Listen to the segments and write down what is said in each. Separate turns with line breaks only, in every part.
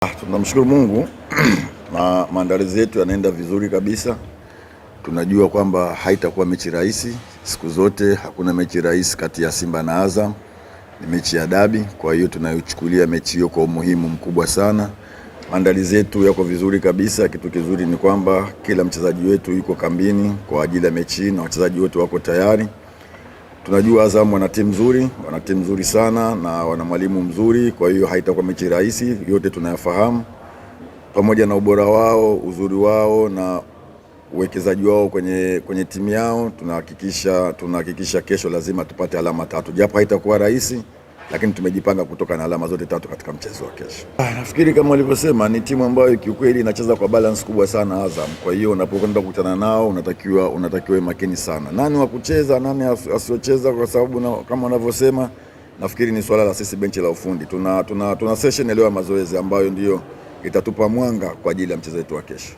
Tunamshukuru Mungu na maandalizi yetu yanaenda vizuri kabisa. Tunajua kwamba haitakuwa mechi rahisi. Siku zote hakuna mechi rahisi kati ya Simba na Azam. Ni mechi ya dabi, kwa hiyo tunayochukulia mechi hiyo kwa umuhimu mkubwa sana. Maandalizi yetu yako vizuri kabisa. Kitu kizuri ni kwamba kila mchezaji wetu yuko kambini kwa ajili ya mechi na wachezaji wote wako tayari. Tunajua Azam wana timu nzuri sana na wana mwalimu mzuri, kwa hiyo haitakuwa mechi rahisi, yote tunayafahamu. Pamoja na ubora wao, uzuri wao na uwekezaji wao kwenye timu yao, tunahakikisha kesho lazima tupate alama 3. Japo haitakuwa rahisi, lakini tumejipanga kutoka na alama zote 3 katika mchezo wa kesho. Nafikiri kama walivyosema ni timu ambayo kiukweli inacheza kwa balance kubwa sana Azam. Kwa hiyo unapokwenda kukutana nao unatakiwa makini sana. Nani wa kucheza, nani asiocheza, kwa sababu kama wanavyosema nafikiri ni swala la sisi benchi la ufundi. Tuna session leo ya mazoezi ambayo ndio itatupa mwanga kwa ajili ya mchezo wetu wa kesho.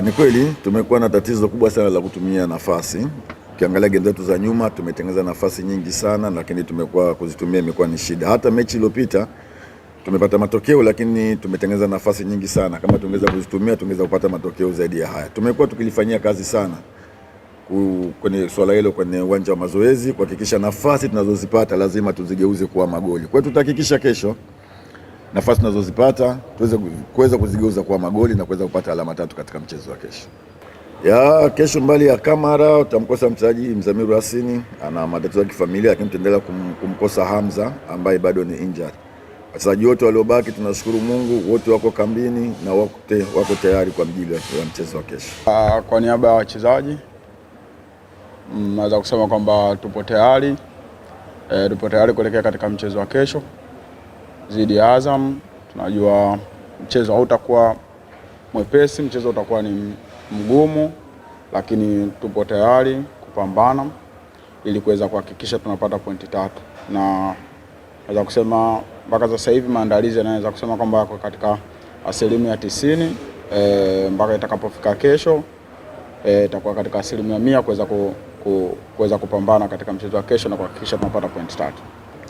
Ni kweli tumekuwa na tatizo kubwa sana la kutumia nafasi. Ukiangalia game zetu za nyuma tumetengeneza nafasi nyingi sana, lakini kuzitumia imekuwa ni shida. Hata mechi iliyopita tumepata matokeo, lakini tumetengeneza nafasi nyingi sana. Kama tungeweza kuzitumia tungeweza kupata matokeo zaidi ya haya. Tumekuwa tukilifanyia kazi sana kwenye swala hilo kwenye uwanja wa mazoezi, kuhakikisha nafasi tunazozipata lazima tuzigeuze kuwa magoli. Kwa hiyo tutahakikisha kesho nafasi tunazozipata tuweze kuzigeuza kuwa magoli na kuweza kupata alama 3 katika mchezo wa kesho. Kesho mbali ya Kamara utamkosa mchezaji Mzamiru Yasini, ana matatizo ya kifamilia, lakini tutaendelea kumkosa Hamza ambaye bado ni injured. Wachezaji wote waliobaki tunashukuru Mungu, wote wako kambini na wako tayari kwa ajili ya mchezo wa kesho.
Kwa niaba ya wachezaji naweza kusema kwamba tupo tayari kuelekea katika mchezo wa kesho dhidi ya Azam. Tunajua mchezo hautakuwa mwepesi, mchezo utakuwa ni mgumu, lakini tupo tayari kupambana ili kuweza kuhakikisha tunapata pointi 3. Na naweza kusema mpaka sasa hivi maandalizi yanaweza kusema kwamba yako katika asilimia 90, mpaka itakapofika kesho itakuwa katika asilimia 100 kuweza kupambana katika mchezo wa kesho na kuhakikisha tunapata pointi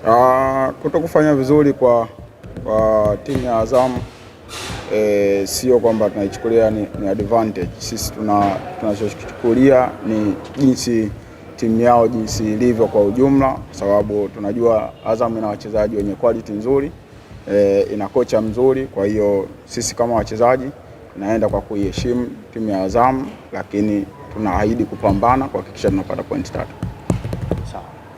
3. Kutokufanya vizuri kwa timu ya Azam sio kwamba tunaichukulia ni advantage. Sisi tunachochukulia ni jinsi timu yao jinsi ilivyo kwa ujumla, kwa sababu tunajua Azam ina wachezaji wenye quality nzuri, ina kocha mzuri. Kwa hiyo sisi kama wachezaji tunaenda kwa kuiheshimu timu ya Azam, lakini tunaahidi kupambana kuhakikisha tunapata point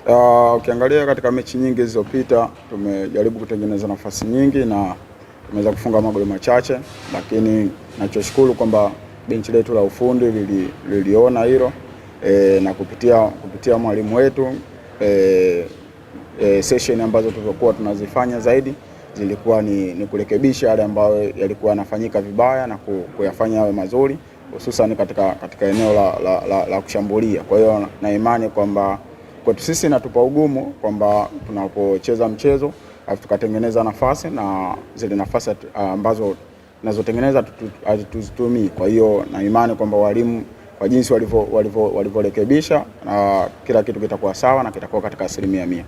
3. Ukiangalia katika mechi nyingi zilizopita tumejaribu kutengeneza nafasi nyingi na tumeweza kufunga magoli machache, lakini nachoshukuru kwamba benchi letu la ufundi liliona hilo na kupitia mwalimu wetu session ambazo tulikuwa tunazifanya zaidi zilikuwa ni kurekebisha yale ambayo yalikuwa yanafanyika vibaya na kuyafanya yawe mazuri, hususan katika eneo la kushambulia. Kwa hiyo na imani kwamba kwetu sisi natupa ugumu kwamba tunapocheza mchezo tukatengeneza nafasi na zile nafasi ambazo tunazotengeneza tuzitumii. Kwa hiyo na imani kwamba walimu kwa jinsi walivyorekebisha kila kitu kitakuwa sawa na kitakuwa katika asilimia 100.